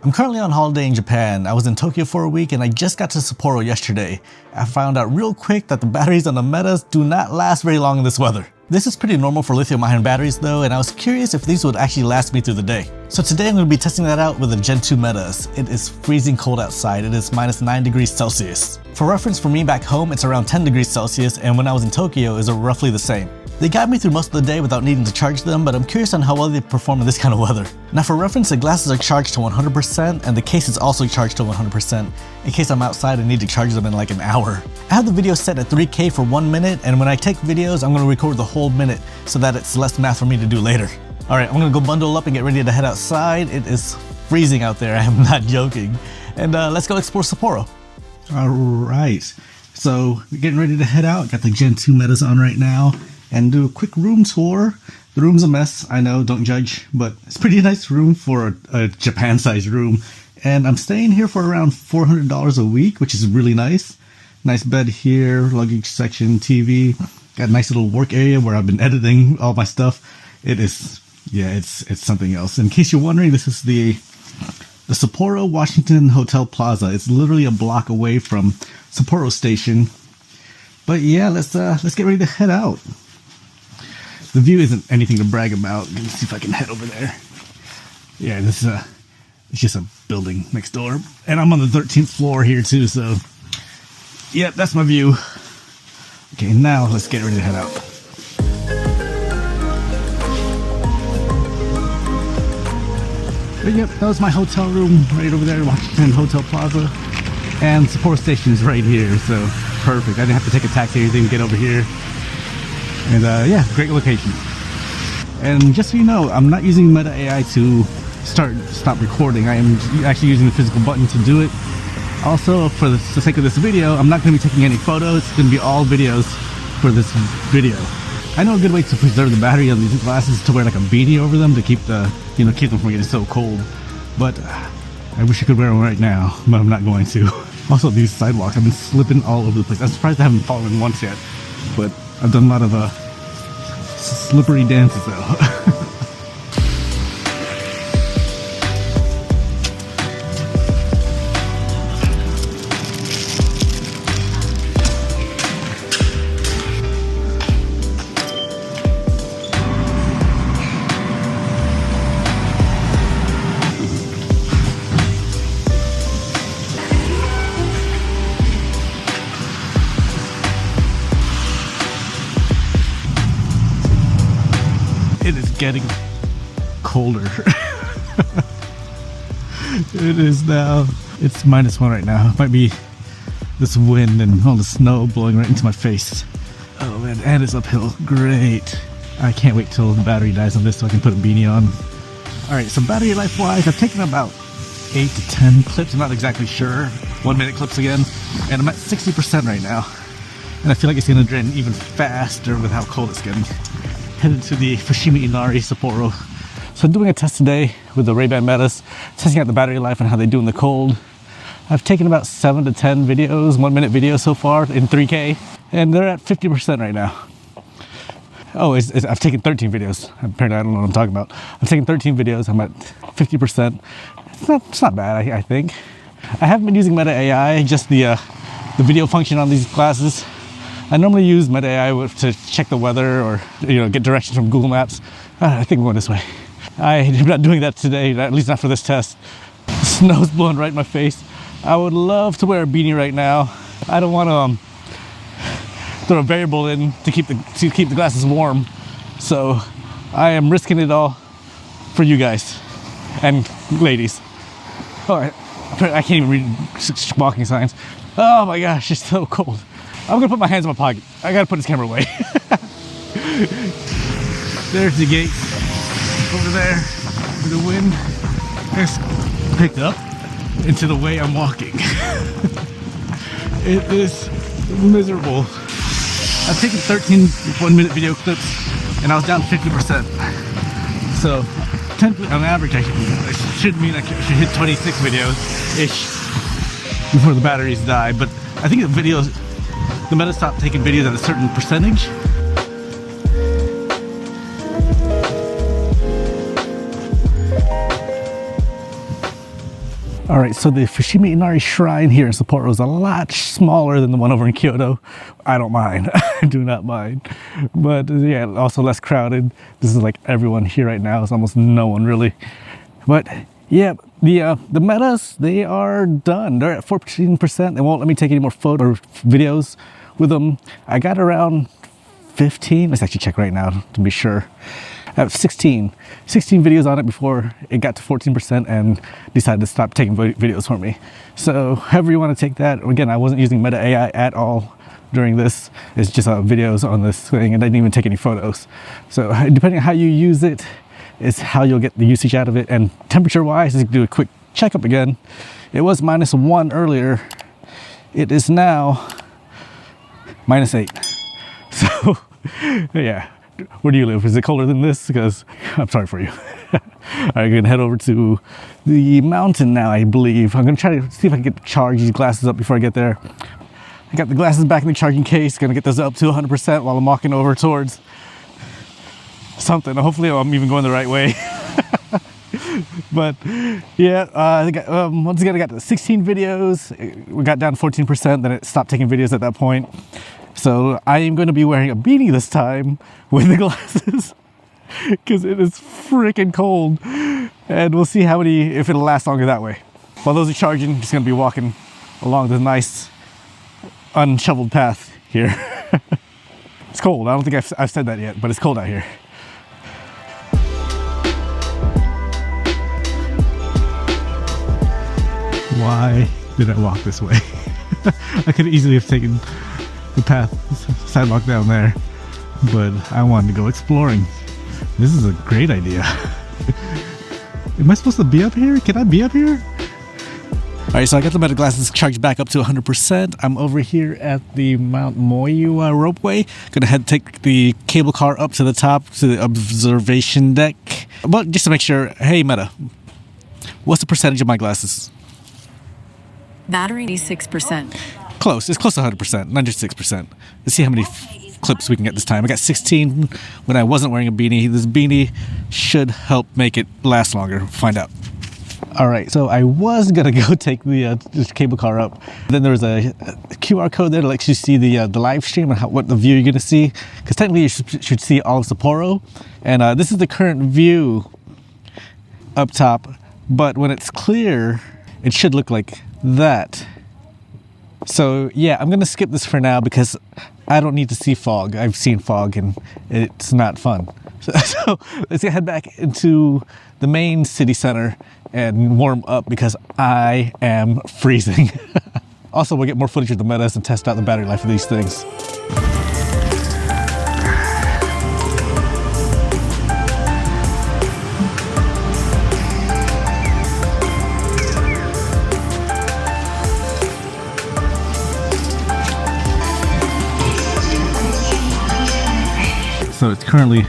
I'm currently on holiday in Japan. I was in Tokyo for a week and I just got to Sapporo yesterday. I found out real quick that the batteries on the Metas do not last very long in this weather. This is pretty normal for lithium-ion batteries though, and I was curious if these would actually last me through the day. So today I'm going to be testing that out with the Gen 2 Metas. It is freezing cold outside. It is minus 9 degrees Celsius. For reference, for me back home, it's around 10 degrees Celsius, and when I was in Tokyo, it was roughly the same. They got me through most of the day without needing to charge them, but I'm curious on how well they perform in this kind of weather. Now for reference, the glasses are charged to 100% and the case is also charged to 100% in case I'm outside and need to charge them in like an hour. I have the video set at 3K for 1 minute, and when I take videos, I'm going to record the whole minute so that it's less math for me to do later. Alright, I'm going to go bundle up and get ready to head outside. It is freezing out there, I am not joking. And let's go explore Sapporo. Alright, so we're getting ready to head out. Got the Gen 2 Metas on right now. And do a quick room tour. The room's a mess, I know, don't judge, but it's a pretty nice room for a Japan-sized room. And I'm staying here for around $400 a week, which is really nice. Nice bed here, luggage section, TV. Got a nice little work area where I've been editing all my stuff. It is, yeah, it's something else. In case you're wondering, this is the Sapporo Washington Hotel Plaza. It's literally a block away from Sapporo Station. But yeah, let's get ready to head out. The view isn't anything to brag about. Let me see if I can head over there. Yeah, this is it's just a building next door. And I'm on the 13th floor here too, so yeah, that's my view. Okay, now let's get ready to head out. But yep, that was my hotel room right over there, Washington Hotel Plaza. And Sapporo Station is right here, so perfect. I didn't have to take a taxi or anything to get over here. And yeah, great location. And just so you know, I'm not using Meta AI to stop recording. I am actually using the physical button to do it. Also, for the sake of this video, I'm not going to be taking any photos. It's going to be all videos for this video. I know a good way to preserve the battery on these glasses is to wear like a beanie over them to keep the, keep them from getting so cold. But I wish I could wear one right now, but I'm not going to. Also, these sidewalks, I've been slipping all over the place. I'm surprised I haven't fallen once yet, but I've done a lot of slippery dances though. It is getting colder. It is now. It's -1 right now. It might be this wind and all the snow blowing right into my face. Oh man, and it's uphill. Great. I can't wait till the battery dies on this so I can put a beanie on. Alright, so battery life wise, I've taken about 8 to 10 clips. I'm not exactly sure. 1 minute clips again. And I'm at 60% right now. And I feel like it's going to drain even faster with how cold it's getting. Headed to the Fushimi Inari Sapporo. So I'm doing a test today with the Ray-Ban Metas, testing out the battery life and how they do in the cold. I've taken about 7 to 10 videos, 1 minute videos so far in 3K, and they're at 50% right now. Oh, I've taken 13 videos. Apparently I don't know what I'm talking about. I've taken 13 videos, I'm at 50%. It's not bad, I think. I haven't been using Meta AI, just the video function on these glasses. I normally use Meta AI to check the weather or get directions from Google Maps. I think I'm going this way. I'm not doing that today, at least not for this test. The snow's blowing right in my face. I would love to wear a beanie right now. I don't want to throw a variable in to keep the glasses warm. So I am risking it all for you guys and ladies. All right, I can't even read walking signs. Oh my gosh, it's so cold. I'm gonna put my hands in my pocket. I gotta put this camera away. There's the gate. Over there, the wind has picked up into the way I'm walking. It is miserable. I've taken 13 1-minute video clips and I was down 50%. So, on average, I should should hit 26 videos-ish before the batteries die. But I think the Meta stopped taking videos at a certain percentage. All right, so the Fushimi Inari Shrine here in Sapporo is a lot smaller than the one over in Kyoto. I don't mind. I do not mind. But yeah, also less crowded. This is like everyone here right now. It's almost no one really. But yeah, the metas, they are done. They're at 14%. They won't let me take any more photos or videos with them. I got around 15. Let's actually check right now to be sure. I have 16 videos on it before it got to 14% and decided to stop taking videos for me. So however you want to take that. Again, I wasn't using Meta AI at all during this. It's just videos on this thing, and I didn't even take any photos. So depending on how you use it is how you'll get the usage out of it. And temperature wise, let's do a quick checkup again. It was -1 earlier. It is now -8. So yeah. Where do you live? Is it colder than this? Because I'm sorry for you. All right, I'm gonna head over to the mountain now, I believe. I'm gonna try to see if I can charge these glasses up before I get there. I got the glasses back in the charging case. Gonna get those up to 100% while I'm walking over towards something. Hopefully I'm even going the right way. But yeah, I think once again I got to 16 videos. We got down to 14%, then it stopped taking videos at that point. So I am going to be wearing a beanie this time with the glasses because it is freaking cold, and we'll see if it'll last longer that way. While those are charging, I'm just going to be walking along this nice unshoveled path here. It's cold. I don't think I've said that yet, but it's cold out here. Why did I walk this way? I could easily have taken the path, sidewalk down there, but I wanted to go exploring. This is a great idea. Am I supposed to be up here? Can I be up here? All right, so I got the Meta glasses charged back up to 100%. I'm over here at the Mount Moyu ropeway. Gonna take the cable car up to the top to the observation deck. But just to make sure, hey Meta, what's the percentage of my glasses? Battery 86%. Close. It's close to 100%, 96%. Let's see how many clips we can get this time. I got 16 when I wasn't wearing a beanie. This beanie should help make it last longer. Find out. All right, so I was gonna go take the cable car up. Then there was a QR code there to let you see the live stream and what the view you're gonna see. Because technically you should see all of Sapporo. And this is the current view up top. But when it's clear, it should look like that. So yeah, I'm gonna skip this for now because I don't need to see fog. I've seen fog and it's not fun. So let's head back into the main city center and warm up because I am freezing. Also, we'll get more footage of the metas and test out the battery life of these things. So it's currently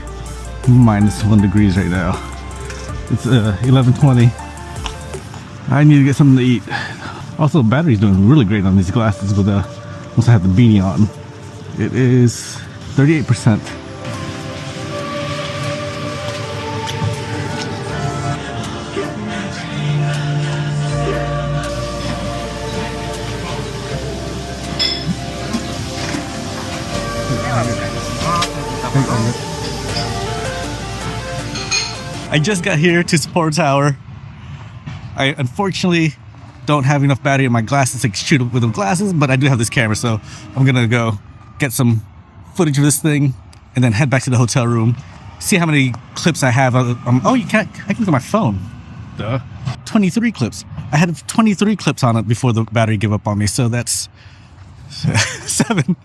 -1 degrees right now. It's 11:20. I need to get something to eat. Also, the battery's doing really great on these glasses with once I have the beanie on. It is 38%. I just got here to Sapporo Tower. I unfortunately don't have enough battery in my glasses to shoot with the glasses, but I do have this camera, so I'm gonna go get some footage of this thing and then head back to the hotel room, see how many clips I have. Oh, I can look at my phone. Duh. 23 clips. I had 23 clips on it before the battery gave up on me, so that's seven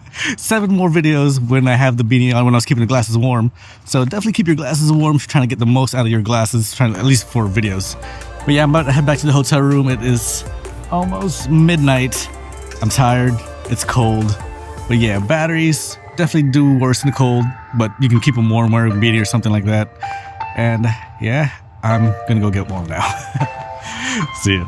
more videos when I have the beanie on when I was keeping the glasses warm. So definitely keep your glasses warm if you're trying to get the most out of your glasses, at least for videos. But yeah, I'm about to head back to the hotel room. It is almost midnight. I'm tired. It's cold. But yeah, batteries definitely do worse in the cold, but you can keep them warm wearing a beanie or something like that. And yeah, I'm gonna go get warm now. See ya.